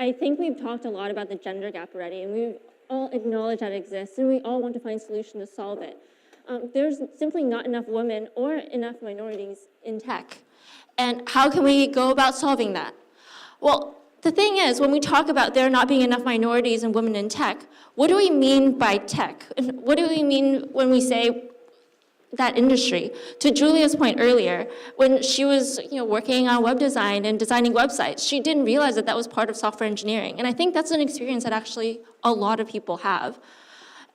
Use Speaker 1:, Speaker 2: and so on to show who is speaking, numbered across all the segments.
Speaker 1: I think we've talked a lot about the gender gap already, and we all acknowledge that it exists, and we all want to find solutions to solve it. There's simply not enough women or enough minorities in tech. And how can we go about solving that? Well, the thing is, when we talk about there not being enough minorities and women in tech, what do we mean by tech? And what do we mean when we say that industry? To Julia's point earlier, when she was working on web design and designing websites, she didn't realize that that was part of software engineering. And I think that's an experience that actually a lot of people have.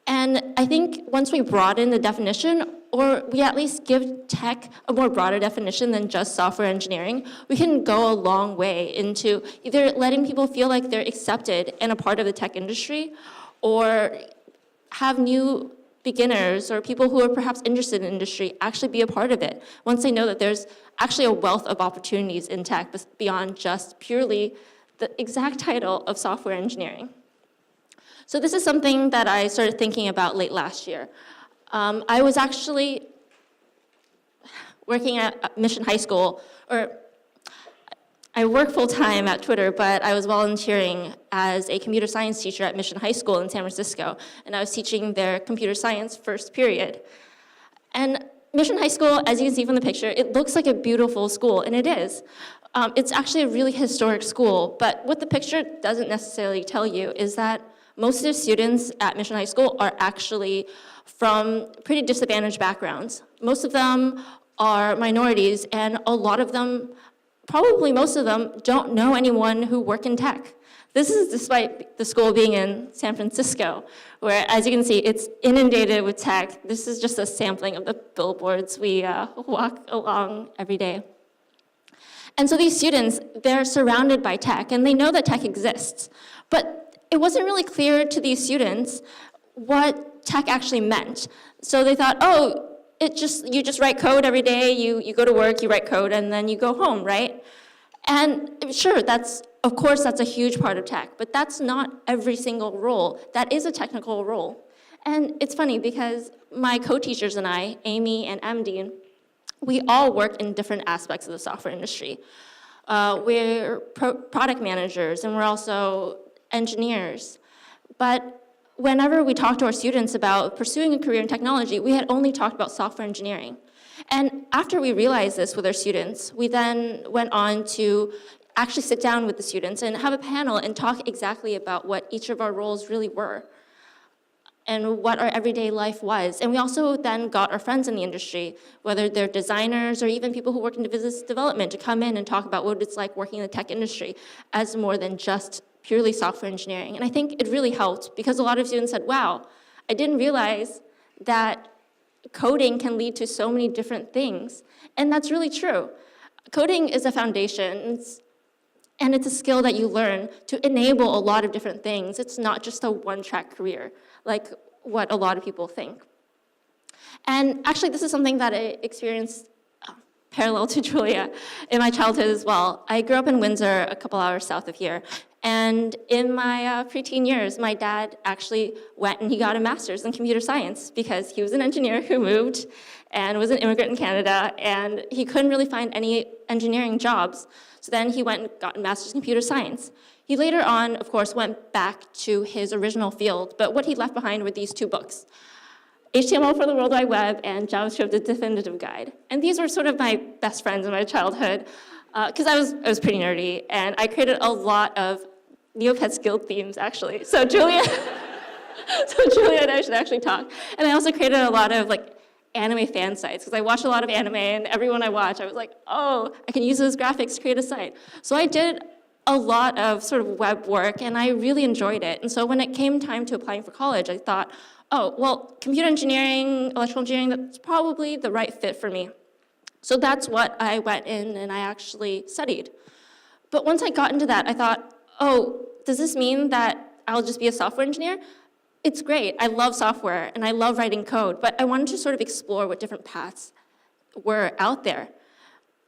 Speaker 1: And I think once we broaden the definition, or we at least give tech a more broader definition than just software engineering, we can go a long way into either letting people feel like they're accepted and a part of the tech industry, or have new beginners or people who are perhaps interested in industry actually be a part of it once they know that there's actually a wealth of opportunities in tech beyond just purely the exact title of software engineering. So this is something that I started thinking about late last year. I was actually working at Mission High School, or I work full-time at Twitter, but I was volunteering as a computer science teacher at Mission High School in San Francisco, and I was teaching their computer science first period. And Mission High School, as you can see from the picture, it looks like a beautiful school, and it is. It's actually a really historic school, but what the picture doesn't necessarily tell you is that most of the students at Mission High School are actually from pretty disadvantaged backgrounds. Most of them are minorities, and a lot of them, probably most of them, don't know anyone who work in tech. This is despite the school being in San Francisco, where, as you can see, it's inundated with tech. This is just a sampling of the billboards we walk along every day. And so these students, they're surrounded by tech, and they know that tech exists. But it wasn't really clear to these students what tech actually meant. So they thought, oh, you just write code every day, you go to work, you write code, and then you go home, right? And sure, of course that's a huge part of tech, but that's not every single role. That is a technical role. And it's funny because my co-teachers and I, Amy and Amdeen, we all work in different aspects of the software industry. We're product managers, and we're also engineers. But whenever we talked to our students about pursuing a career in technology, we had only talked about software engineering. And after we realized this with our students, we then went on to actually sit down with the students and have a panel and talk exactly about what each of our roles really were and what our everyday life was. And we also then got our friends in the industry, whether they're designers or even people who work in business development, to come in and talk about what it's like working in the tech industry as more than just purely software engineering. And I think it really helped because a lot of students said, wow, I didn't realize that coding can lead to so many different things. And that's really true. Coding is a foundation, and it's a skill that you learn to enable a lot of different things. It's not just a one-track career, like what a lot of people think. And actually, this is something that I experienced parallel to Julia in my childhood as well. I grew up in Windsor, a couple hours south of here. And in my preteen years, my dad actually went and he got a master's in computer science because he was an engineer who moved and was an immigrant in Canada, and he couldn't really find any engineering jobs. So then he went and got a master's in computer science. He later on, of course, went back to his original field, but what he left behind were these two books, HTML for the World Wide Web and JavaScript, a Definitive Guide. And these were sort of my best friends in my childhood because I was pretty nerdy, and I created a lot of Neopets Guild themes, actually. So Julia and I should actually talk. And I also created a lot of anime fan sites because I watched a lot of anime, and everyone I watched, I was like, oh, I can use those graphics to create a site. So I did a lot of sort of web work, and I really enjoyed it. And so when it came time to applying for college, I thought, oh, well, computer engineering, electrical engineering, that's probably the right fit for me. So that's what I went in and I actually studied. But once I got into that, I thought, oh, does this mean that I'll just be a software engineer? It's great. I love software and I love writing code, but I wanted to sort of explore what different paths were out there.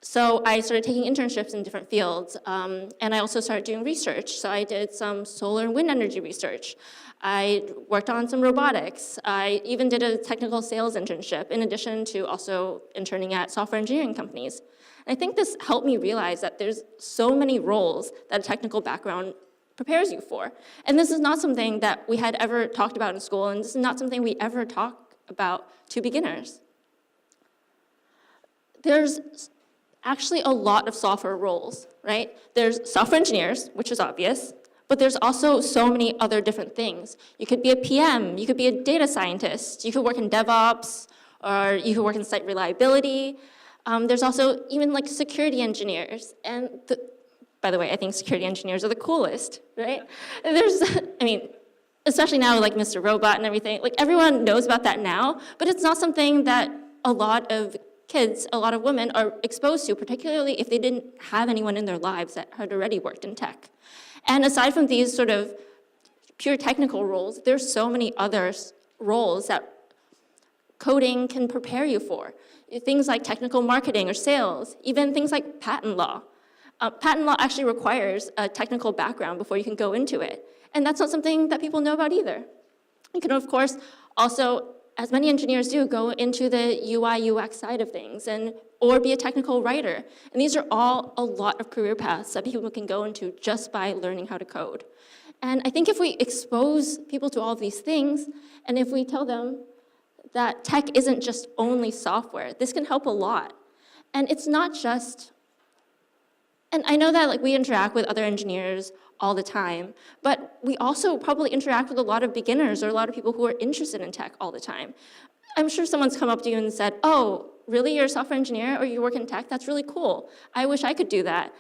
Speaker 1: So I started taking internships in different fields, and I also started doing research. So I did some solar and wind energy research. I worked on some robotics. I even did a technical sales internship in addition to also interning at software engineering companies. And I think this helped me realize that there's so many roles that a technical background prepares you for. And this is not something that we had ever talked about in school, and this is not something we ever talk about to beginners. There's actually a lot of software roles, right? There's software engineers, which is obvious, but there's also so many other different things. You could be a PM, you could be a data scientist, you could work in DevOps, or you could work in site reliability. There's also even like security engineers. And by the way, I think security engineers are the coolest, right? There's, I mean, especially now like Mr. Robot and everything, like everyone knows about that now, but it's not something that a lot of kids, a lot of women are exposed to, particularly if they didn't have anyone in their lives that had already worked in tech. And aside from these sort of pure technical roles, there's so many other roles that coding can prepare you for. Things like technical marketing or sales, even things like patent law. Patent law actually requires a technical background before you can go into it. And that's not something that people know about either. You can, of course, also, as many engineers do, go into the UI, UX side of things, or be a technical writer. And these are all a lot of career paths that people can go into just by learning how to code. And I think if we expose people to all of these things, and if we tell them that tech isn't just only software, this can help a lot. And it's not just, and I know that like we interact with other engineers all the time, but we also probably interact with a lot of beginners or a lot of people who are interested in tech all the time. I'm sure someone's come up to you and said, oh, really, you're a software engineer or you work in tech? That's really cool. I wish I could do that.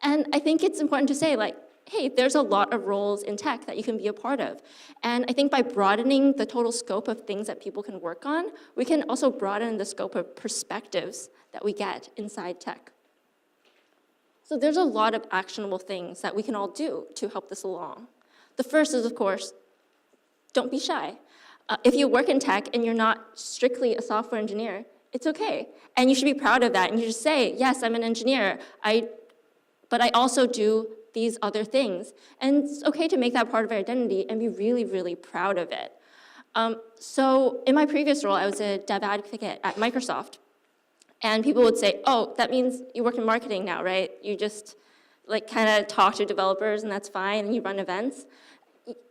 Speaker 1: And I think it's important to say, like, hey, there's a lot of roles in tech that you can be a part of. And I think by broadening the total scope of things that people can work on, we can also broaden the scope of perspectives that we get inside tech. So there's a lot of actionable things that we can all do to help this along. The first is, of course, don't be shy. If you work in tech and you're not strictly a software engineer, it's okay. And you should be proud of that. And you just say, yes, I'm an engineer, but I also do these other things. And it's okay to make that part of your identity and be really, really proud of it. So in my previous role, I was a dev advocate at Microsoft. And people would say, oh, that means you work in marketing now, right? You just like kind of talk to developers and that's fine, and you run events.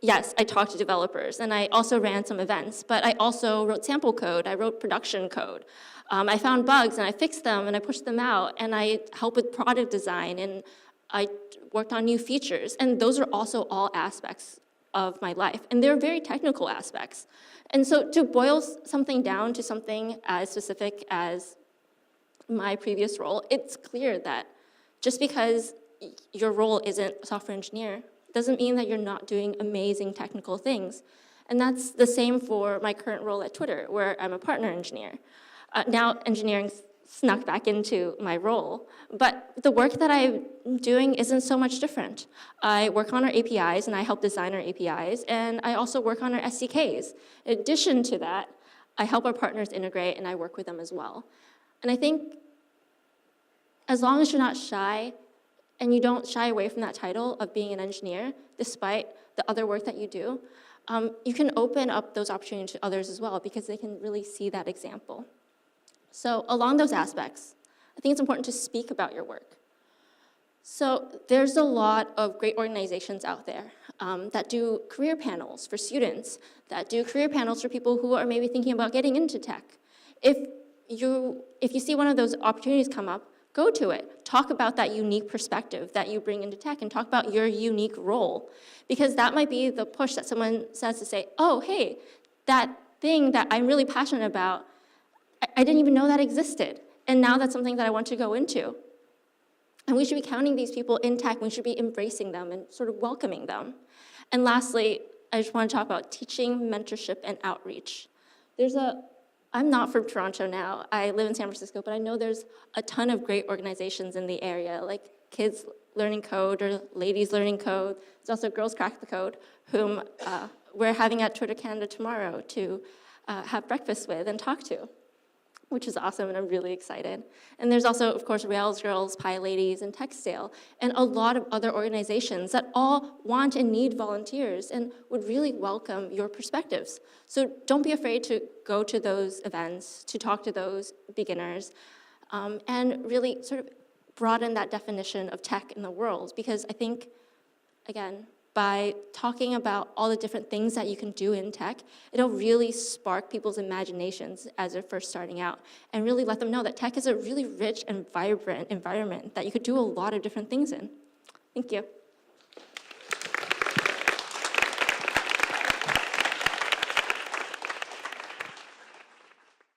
Speaker 1: Yes, I talk to developers, and I also ran some events, but I also wrote sample code, I wrote production code. I found bugs and I fixed them and I pushed them out, and I helped with product design, and I worked on new features. And those are also all aspects of my life, and they're very technical aspects. And so to boil something down to something as specific as my previous role, it's clear that just because your role isn't a software engineer doesn't mean that you're not doing amazing technical things. And that's the same for my current role at Twitter, where I'm a partner engineer. Now engineering snuck back into my role, but the work that I'm doing isn't so much different. I work on our APIs and I help design our APIs, and I also work on our SDKs. In addition to that, I help our partners integrate and I work with them as well. And I think as long as you're not shy and you don't shy away from that title of being an engineer, despite the other work that you do, you can open up those opportunities to others as well, because they can really see that example. So along those aspects, I think it's important to speak about your work. So there's a lot of great organizations out there that do career panels for students, that do career panels for people who are maybe thinking about getting into tech. If you see one of those opportunities come up, go to it. Talk about that unique perspective that you bring into tech and talk about your unique role. Because that might be the push that someone says to say, oh, hey, that thing that I'm really passionate about, I didn't even know that existed. And now that's something that I want to go into. And we should be counting these people in tech. We should be embracing them and sort of welcoming them. And lastly, I just want to talk about teaching, mentorship, and outreach. I'm not from Toronto now. I live in San Francisco, but I know there's a ton of great organizations in the area, like Kids Learning Code or Ladies Learning Code. There's also Girls Crack the Code, whom we're having at Twitter Canada tomorrow to have breakfast with and talk to, which is awesome, and I'm really excited. And there's also, of course, Rails Girls, Pi Ladies, and Textale, and a lot of other organizations that all want and need volunteers and would really welcome your perspectives. So don't be afraid to go to those events, to talk to those beginners, and really sort of broaden that definition of tech in the world, because I think again, by talking about all the different things that you can do in tech, it'll really spark people's imaginations as they're first starting out and really let them know that tech is a really rich and vibrant environment that you could do a lot of different things in. Thank you.